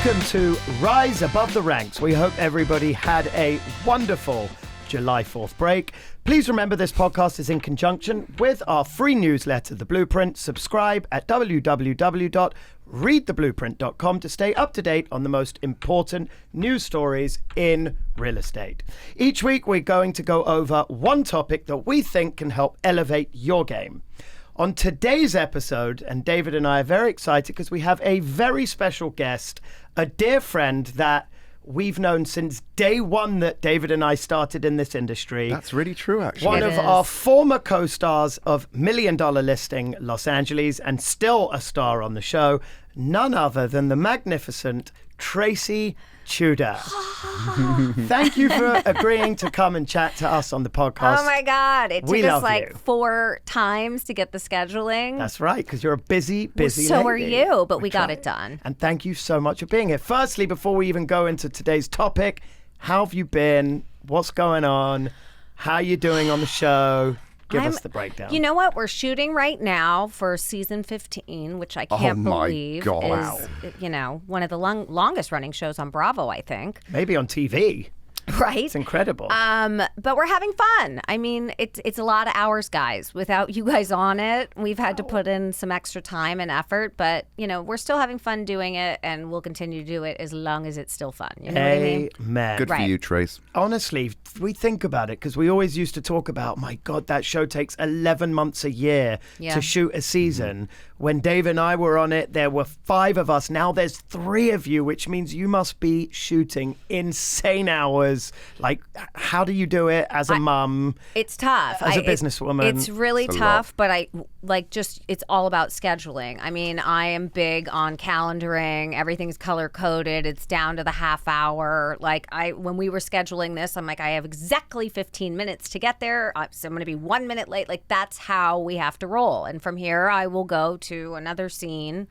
Welcome to Rise Above the Ranks. We hope everybody had a wonderful July 4th break. Please remember this podcast is in conjunction with our free newsletter, The Blueprint. Subscribe at www.readtheblueprint.com to stay up to date on the most important news stories in real estate. Each week, we're going to go over one topic that we think can help elevate your game. On today's episode, and David and I are very excited because we have a very special guest, a dear friend that we've known since day one that David and I started in this industry. That's really true, actually. One of our former co-stars of $1 Million Listing Los Angeles and still a star on the show, none other than the magnificent Tracy Tutor. Thank you for agreeing to come and chat to us on the podcast. Oh my God. It We took us love like you. 4 times to get the scheduling. That's right, because you're a busy So are lady. you, but we got tried. it done. And thank you so much for being here. Firstly, before we even go into today's topic, how have you been? What's going on? How are you doing on the show? Give us the breakdown. You know what? We're shooting right now for season 15, which I can't believe God. is, one of the longest running shows on Bravo, I think. Maybe on TV. Right? It's incredible. But we're having fun. I mean, it's a lot of hours, guys. Without you guys on it, we've had to put in some extra time and effort. But, we're still having fun doing it, and we'll continue to do it as long as it's still fun. You know what I mean? Amen. Good for you, Trace. Honestly, we think about it because we always used to talk about, my God, that show takes 11 months a year to shoot a season. When Dave and I were on it, there were 5 of us. Now there's 3 of you, which means you must be shooting insane hours. Like, how do you do it as a mum? It's tough. As a businesswoman. It's really It's a tough, but it's all about scheduling. I mean, I am big on calendaring. Everything's color coded. It's down to the half hour. When we were scheduling this, I'm like, I have exactly 15 minutes to get there. So I'm going to be 1 minute late. Like, that's how we have to roll. And from here, I will go to another scene.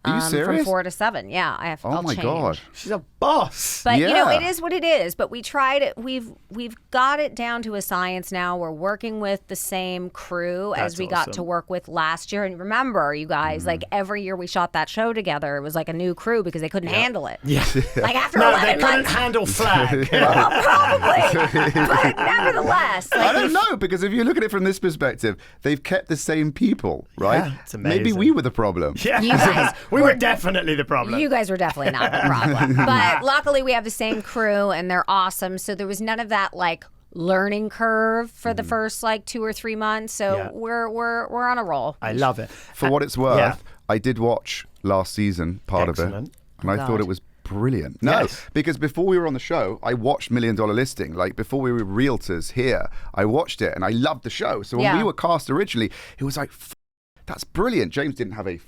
Are you serious? From 4 to 7. Yeah, I have. Oh I'll my change. God. She's a boss. But Yeah. it is what it is. But we tried it. We've got it down to a science now. We're working with the same crew That's as we got to awesome. work with last year. And remember, you guys, like every year we shot that show together, it was like a new crew because they couldn't handle it. Yeah. Like after No, 11 they couldn't months. handle flag. Well, probably. But nevertheless, I don't know, because if you look at it from this perspective, they've kept the same people, right? Yeah, it's amazing. Maybe we were the problem. Yeah. You guys we were definitely the problem. You guys were definitely not the problem. But luckily we have the same crew and they're awesome. So there was none of that learning curve for the first 2 or 3 months. So Yeah. we're on a roll. I love it. For what it's worth, Yeah. I did watch last season, part of Excellent. it, and I thought it was brilliant. No, Yes. because before we were on the show, I watched $1 Million Listing. Like, before we were realtors here, I watched it and I loved the show. So when we were cast originally, it was like, that's brilliant. James didn't have a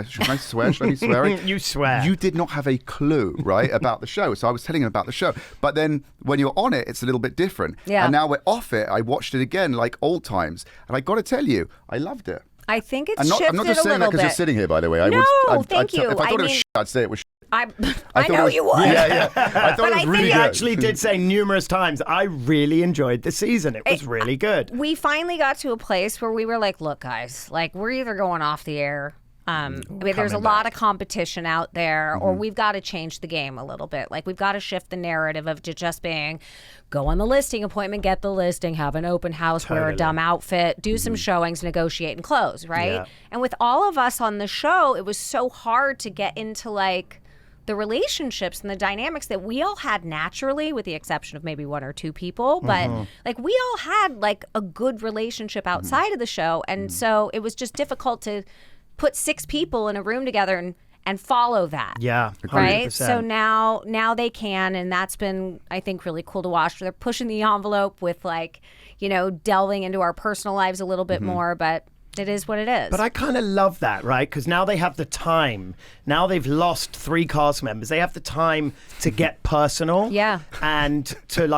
should I swear? Should I be swearing? You swear. You did not have a clue, right, about the show. So I was telling him about the show. But then when you're on it, it's a little bit different. Yeah. And now we're off it. I watched it again like old times. And I got to tell you, I loved it. I think it's I'm not shifted just a saying that little because you're bit. sitting here, by the way. Thank you. If I thought it was mean, I'd say it was I thought know it was- you would. Yeah. I thought But it was I really think He good. actually did say numerous times, I really enjoyed the season. It was really good. We finally got to a place where we were like, look, guys, we're either going off the air. There's a lot of competition out there, or we've got to change the game a little bit. We've got to shift the narrative of just being go on the listing appointment, get the listing, have an open house, wear a dumb outfit, do some showings, negotiate, and close, right? Yeah. And with all of us on the show, it was so hard to get into the relationships and the dynamics that we all had naturally, with the exception of maybe 1 or 2 people. But we all had a good relationship outside of the show. And so it was just difficult to put 6 people in a room together and follow that. Yeah, 100%. Right? So now they can, and that's been, I think, really cool to watch. They're pushing the envelope with delving into our personal lives a little bit more, but it is what it is. But I kind of love that, right? Because now they have the time. Now they've lost 3 cast members. They have the time to get personal. Yeah. And to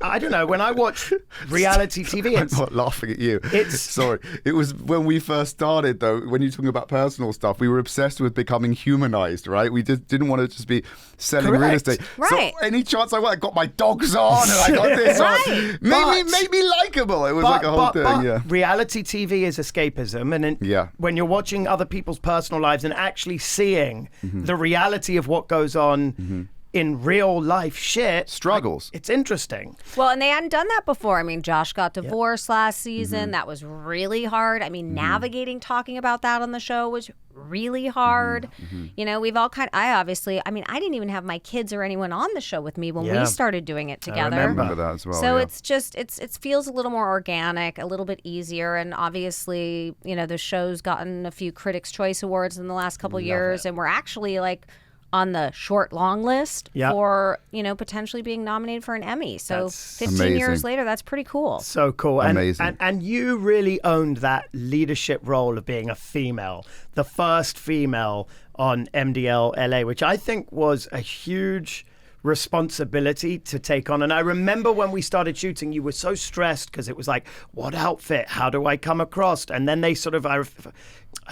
I don't know, when I watch reality TV, I'm it's... not laughing at you. It's- Sorry. It was when we first started, though, when you're talking about personal stuff, we were obsessed with becoming humanized, right? We just didn't want to just be selling real Correct. estate. Right. So any chance I got my dogs on and I got this Right. on. Made me likable. It was a whole thing, but yeah. reality TV is escapism. escapism. And Yeah. when you're watching other people's personal lives and actually seeing the reality of what goes on in real life shit. Struggles. It's interesting. Well, and they hadn't done that before. I mean, Josh got divorced last season. That was really hard. I mean, navigating talking about that on the show was really hard. You know, we've all I didn't even have my kids or anyone on the show with me when we started doing it together. I remember that as well. So yeah. it's just, it feels a little more organic, a little bit easier. And obviously, you know, the show's gotten a few Critics' Choice Awards in the last couple years. And we're actually like on the short long list for, you know, potentially being nominated for an Emmy. So That's 15 years later, that's pretty cool. So cool. Amazing. And you really owned that leadership role of being a female, the first female on MDL LA, which I think was a huge responsibility to take on. And I remember when we started shooting, you were so stressed because it was like, what outfit? How do I come across? And then they sort of, I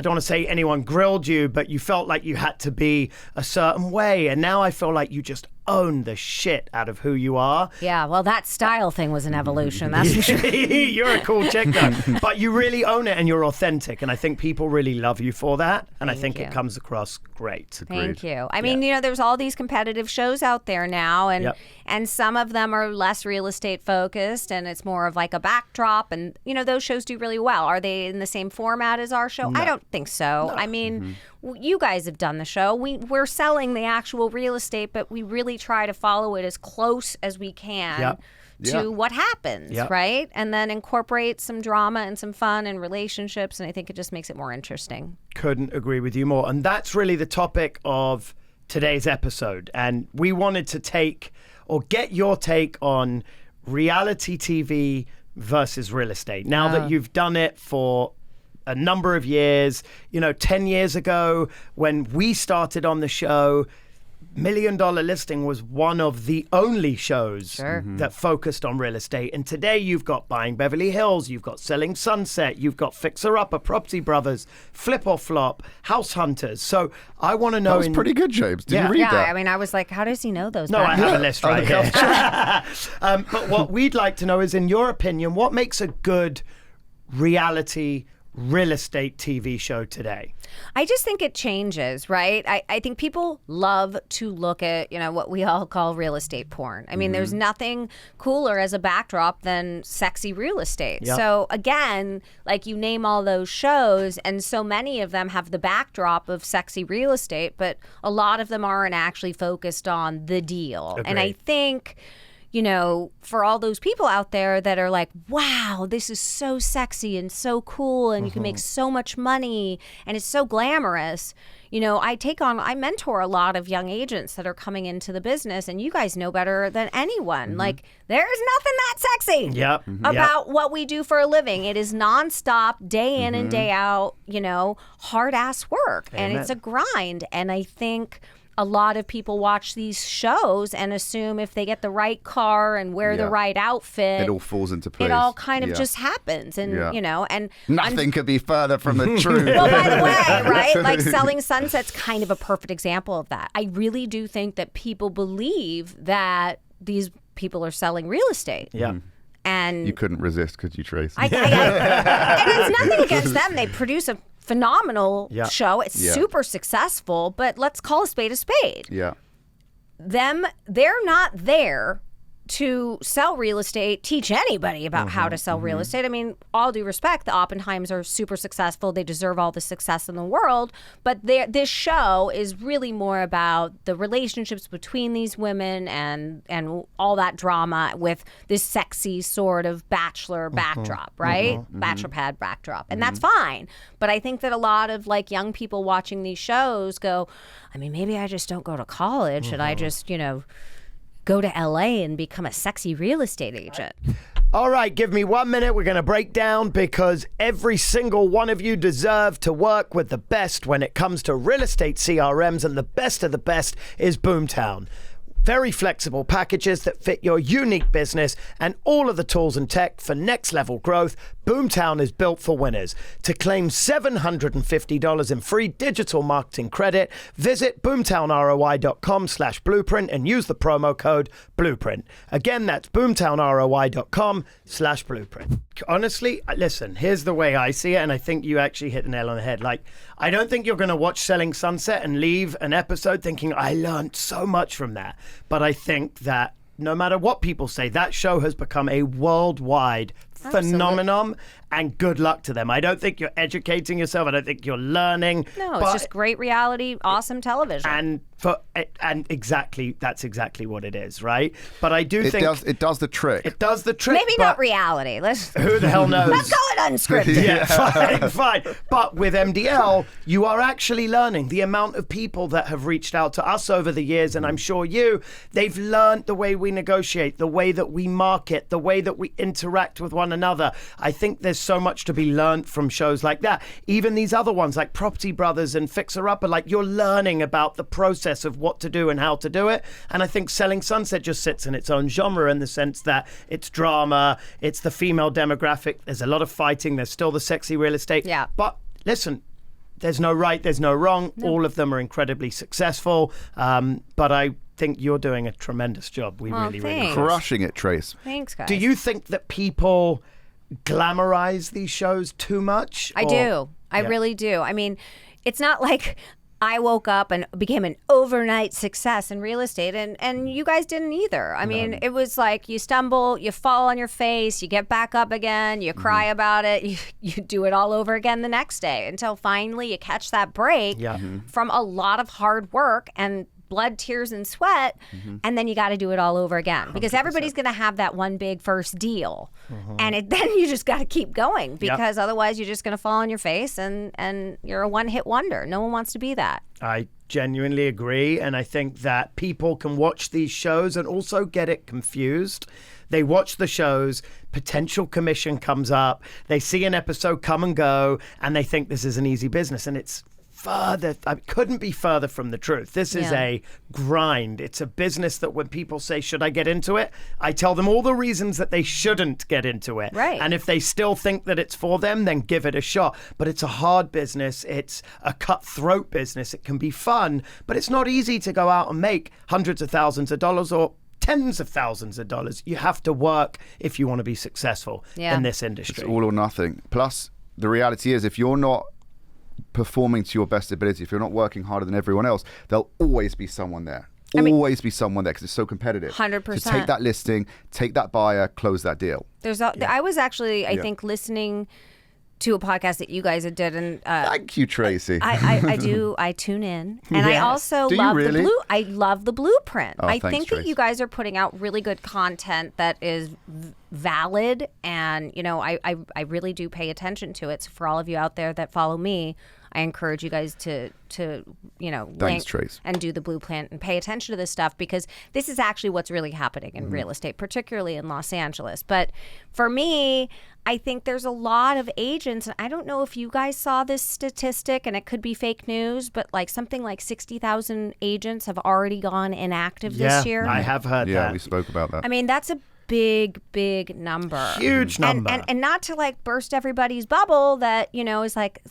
don't want to say anyone grilled you, but you felt like you had to be a certain way. And now I feel like you just own the shit out of who you are. Yeah, well, that style thing was an evolution. That's for sure. You're a cool chick, though. But you really own it and you're authentic. And I think people really love you for that. And I think it comes across great. Thank you. I mean, you know, there's all these competitive shows out there now, and some of them are less real estate focused, and it's more of like a backdrop. And, you know, those shows do really well. Are they in the same format as our show? No. I don't think so. No. I mean, you guys have done the show. We're selling the actual real estate, but we really try to follow it as close as we can to what happens, right? And then incorporate some drama and some fun and relationships, and I think it just makes it more interesting. Couldn't agree with you more. And that's really the topic of today's episode. And we wanted to get your take on reality TV versus real estate. Now that you've done it for a number of years, you know, 10 years ago when we started on the show, $1 Million Listing was one of the only shows that focused on real estate. And today you've got Buying Beverly Hills, you've got Selling Sunset, you've got Fixer Upper, Property Brothers, Flip or Flop, House Hunters. So I want to know. That was pretty good, James. Did you read that? Yeah, I mean, I was like, how does he know those? No, I have a list right here. But what we'd like to know is, in your opinion, what makes a good reality real estate TV show today? I just think it changes, right? I think people love to look at, you know, what we all call real estate porn. I mean, there's nothing cooler as a backdrop than sexy real estate. Yep. So again, like you name all those shows, and so many of them have the backdrop of sexy real estate, but a lot of them aren't actually focused on the deal. Agreed. And I think, you know, for all those people out there that are like, wow, this is so sexy and so cool and you can make so much money and it's so glamorous. You know, I mentor a lot of young agents that are coming into the business, and you guys know better than anyone. Like, there's nothing that sexy about what we do for a living. It is nonstop, day in and day out, you know, hard ass work. Amen. And it's a grind. And I think a lot of people watch these shows and assume if they get the right car and wear the right outfit, it all falls into place. It all kind of just happens. And, you know, and nothing could be further from the truth. Well, by the way, right? Like Selling Sunset's kind of a perfect example of that. I really do think that people believe that these people are selling real estate. Yeah. And you couldn't resist, could you, Tracy? and it's nothing against them. They produce a phenomenal show. It's super successful, but let's call a spade a spade. Yeah. They're not there to sell real estate, teach anybody about how to sell real estate. I mean, all due respect, the Oppenheims are super successful. They deserve all the success in the world. But this show is really more about the relationships between these women and all that drama with this sexy sort of bachelor backdrop, right? Bachelor pad backdrop. And that's fine. But I think that a lot of like young people watching these shows go, I mean, maybe I just don't go to college and I just, you know, go to LA and become a sexy real estate agent. All right, give me 1 minute. We're going to break down, because every single one of you deserve to work with the best when it comes to real estate CRMs, and the best of the best is Boomtown. Very flexible packages that fit your unique business and all of the tools and tech for next level growth. Boomtown is built for winners. To claim $750 in free digital marketing credit, visit boomtownroi.com/blueprint and use the promo code blueprint. Again, that's boomtownroi.com/blueprint. Honestly, listen, here's the way I see it, and I think you actually hit the nail on the head. Like, I don't think you're going to watch Selling Sunset and leave an episode thinking, I learned so much from that. But I think that no matter what people say, that show has become a worldwide phenomenon, and good luck to them. I don't think you're educating yourself. I don't think you're learning. No, it's just great reality, awesome television. And that's exactly what it is, right? But I do think it does the trick. It does the trick. Maybe not reality. Who the hell knows? Let's call it unscripted. Yeah, fine. But with MDL, you are actually learning. The amount of people that have reached out to us over the years, and I'm sure they've learned the way we negotiate, the way that we market, the way that we interact with one another. I think there's so much to be learned from shows like that. Even these other ones like Property Brothers and Fixer Upper, like you're learning about the process of what to do and how to do it. And I think Selling Sunset just sits in its own genre in the sense that it's drama, it's the female demographic, there's a lot of fighting, there's still the sexy real estate. Yeah. But listen, there's no right, there's no wrong. No. All of them are incredibly successful. But I think you're doing a tremendous job. We really crushing it, Trace. Thanks, guys. Do you think that people glamorize these shows too much? I do. I really do. I mean, it's not like I woke up and became an overnight success in real estate, and you guys didn't either. I mean, it was like you stumble, you fall on your face, you get back up again, you cry about it, you do it all over again the next day until finally you catch that break from a lot of hard work and blood, tears, and sweat, and then you got to do it all over again because 100%. Everybody's going to have that one big first deal, and then you just got to keep going because otherwise you're just going to fall on your face and you're a one-hit wonder. No one wants to be that. I genuinely agree, and I think that people can watch these shows and also get it confused. They watch the shows, potential commission comes up, they see an episode come and go, and they think this is an easy business, and it's couldn't be further from the truth. This is a grind. It's a business that when people say, should I get into it? I tell them all the reasons that they shouldn't get into it. Right. And if they still think that it's for them, then give it a shot. But it's a hard business. It's a cutthroat business. It can be fun, but it's not easy to go out and make hundreds of thousands of dollars or tens of thousands of dollars. You have to work if you want to be successful in this industry. It's all or nothing. Plus, the reality is if you're not performing to your best ability, if you're not working harder than everyone else, there'll always be someone there. Always be someone there because it's so competitive. 100%. So take that listing, take that buyer, close that deal. I was actually, I think, listening to a podcast that you guys had did, and thank you, Tracy. I do. I tune in, and I also love I love the Blueprint. I think that you guys are putting out really good content that is valid, and I really do pay attention to it. So for all of you out there that follow me, I encourage you guys to link Trace. and do the Blueprint and pay attention to this stuff because this is actually what's really happening in real estate, particularly in Los Angeles. But for me, I think there's a lot of agents, and I don't know if you guys saw this statistic, and it could be fake news, but like something like 60,000 agents have already gone inactive this year. I have heard that. Yeah, we spoke about that. I mean, that's a big number. Huge number. And not to like burst everybody's bubble that, is like,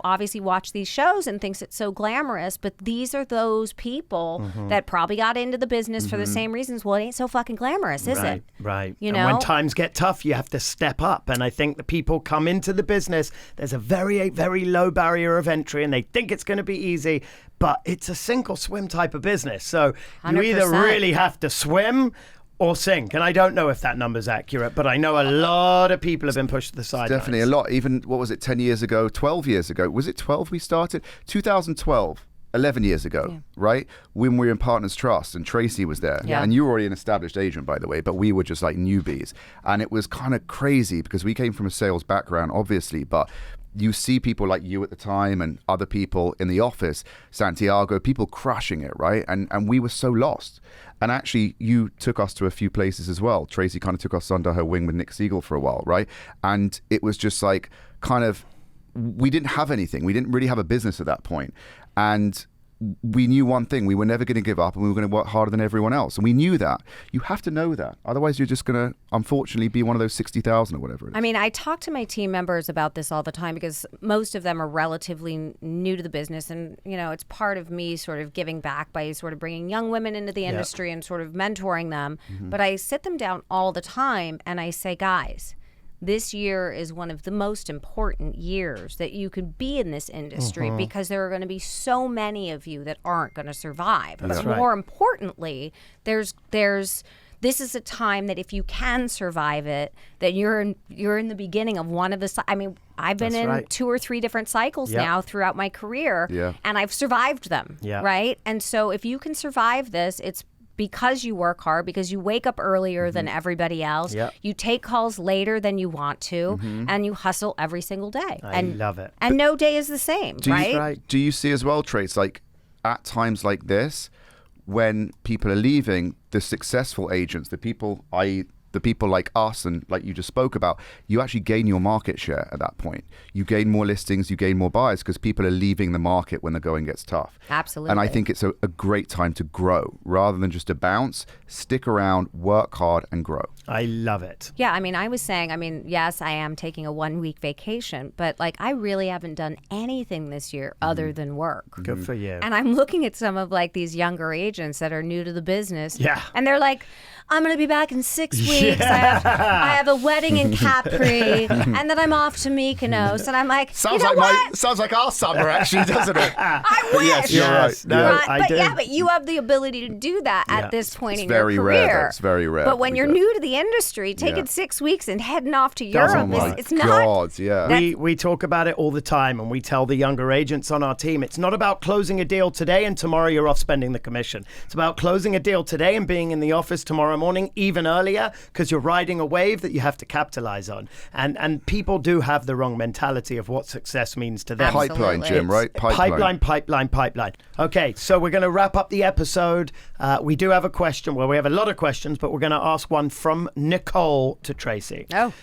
obviously watch these shows and thinks it's so glamorous, but these are those people that probably got into the business for the same reasons. Well, it ain't so fucking glamorous, is it? Right. And when times get tough, you have to step up. And I think the people come into the business, there's a very, very low barrier of entry and they think it's going to be easy, but it's a sink or swim type of business. So 100%. You either really have to swim or sink. And I don't know if that number's accurate, but I know a lot of people have been pushed to the sidelines. Definitely a lot. Even, 10 years ago, 12 years ago? Was it 12 we started? 2012. 11 years ago, right? When we were in Partners Trust and Tracy was there. Yeah. And you were already an established agent, by the way, but we were just like newbies. And it was kind of crazy because we came from a sales background, obviously, but you see people like you at the time and other people in the office, Santiago, people crushing it, right? And we were so lost. And actually, you took us to a few places as well. Tracy kind of took us under her wing with Nick Siegel for a while, right? And it was just like we didn't have anything. We didn't really have a business at that point. And we knew one thing: we were never going to give up, and we were going to work harder than everyone else. And we knew that. You have to know that, otherwise you're just going to, unfortunately, be one of those 60,000 or whatever it is. I mean, I talk to my team members about this all the time because most of them are relatively new to the business, and it's part of me sort of giving back by sort of bringing young women into the industry and sort of mentoring them. But I sit them down all the time and I say, guys, this year is one of the most important years that you could be in this industry because there are going to be so many of you that aren't going to survive. But more importantly, this is a time that if you can survive it, that you're in the beginning of one of the. I mean, I've been in 2 or 3 different cycles now throughout my career, and I've survived them. Right, and so if you can survive this, it's because you work hard, because you wake up earlier than everybody else, you take calls later than you want to, and you hustle every single day. I love it. And no day is the same, right? Do you see as well, Trace, like at times like this, when people are leaving, the successful agents, the people, i.e. the people like us and like you just spoke about, you actually gain your market share at that point. You gain more listings, you gain more buyers because people are leaving the market when the going gets tough. Absolutely. And I think it's a great time to grow rather than just to bounce. Stick around, work hard, and grow. I love it. Yeah, I mean, I was saying, yes, I am taking a 1-week vacation, but like I really haven't done anything this year other than work. Good for you. And I'm looking at some of like these younger agents that are new to the business. Yeah. And they're like, I'm going to be back in 6 weeks. I have a wedding in Capri, and then I'm off to Mykonos. And I'm like, sounds like our summer, actually, doesn't it? I wish. Yes, you're right. No, but you have the ability to do that at this point in very your career. Rare. It's very rare. But when you're new to the industry, taking 6 weeks and heading off to Europe, it's not. God, yeah. We talk about it all the time, and we tell the younger agents on our team, it's not about closing a deal today and tomorrow you're off spending the commission. It's about closing a deal today and being in the office tomorrow morning, even earlier, because you're riding a wave that you have to capitalize on. And people do have the wrong mentality of what success means to them. Pipeline, Jim, right? Pipeline. Okay, so we're going to wrap up the episode. We do have a question. Well, we have a lot of questions, but we're going to ask one from Nicole to Tracy. Oh.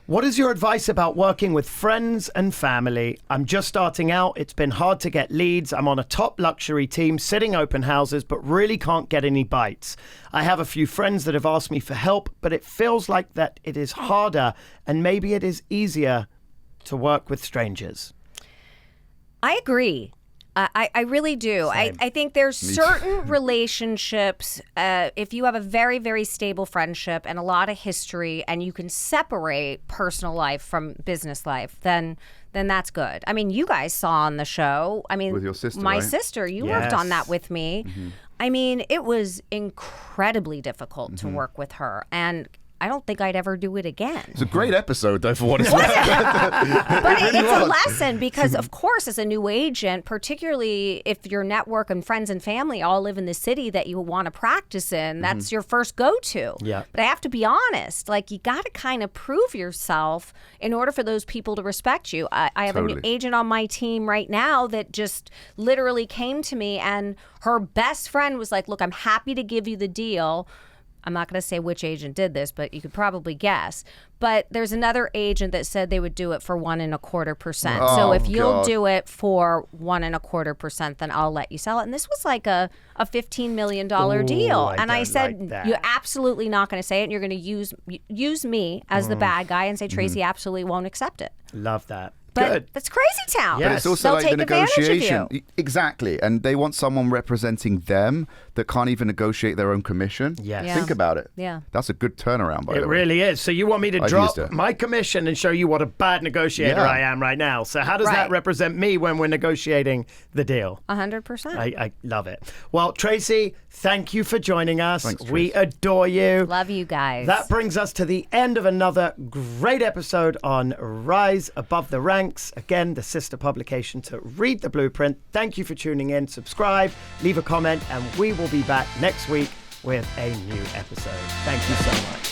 What is your advice about working with friends and family? I'm just starting out. It's been hard to get leads. I'm on a top luxury team sitting open houses, but really can't get any bites. I have a few friends that have asked me for help, but it feels like that it is harder and maybe it is easier to work with strangers. I agree. I really do. I think there's certain relationships, if you have a very, very stable friendship and a lot of history and you can separate personal life from business life, then that's good. I mean, you guys saw on the show, with your sister, my right? sister, you worked on that with me. I mean, it was incredibly difficult to work with her. And I don't think I'd ever do it again. It's a great episode, though, for what it's worth. But it's a lesson because, of course, as a new agent, particularly if your network and friends and family all live in the city that you want to practice in, that's your first go-to. Yeah. But I have to be honest, like you got to kind of prove yourself in order for those people to respect you. I have a new agent on my team right now that just literally came to me and her best friend was like, look, I'm happy to give you the deal. I'm not going to say which agent did this, but you could probably guess. But there's another agent that said they would do it for 1.25%. So if you'll do it for 1.25%, then I'll let you sell it. And this was like a $15 million deal. And I said, you're absolutely not going to say it. And you're going to use me as the bad guy and say, Tracy absolutely won't accept it. Love that. But Good. that's crazy town. But it's also They'll like the take advantage of negotiation. you. Exactly. And they want someone representing them that can't even negotiate their own commission. Yes. Yeah. Think about it. Yeah. That's a good turnaround, by the way. It really is. So you want me to I've drop used it. my commission and show you what a bad negotiator I am right now. So how does that represent me when we're negotiating the deal? 100%. I love it. Well, Tracy, thank you for joining us. Thanks, Trace. We adore you. Love you guys. That brings us to the end of another great episode on Rise Above the Ranks. Again, the sister publication to Read the Blueprint. Thank you for tuning in. Subscribe, leave a comment, and we will be back next week with a new episode. Thank you so much.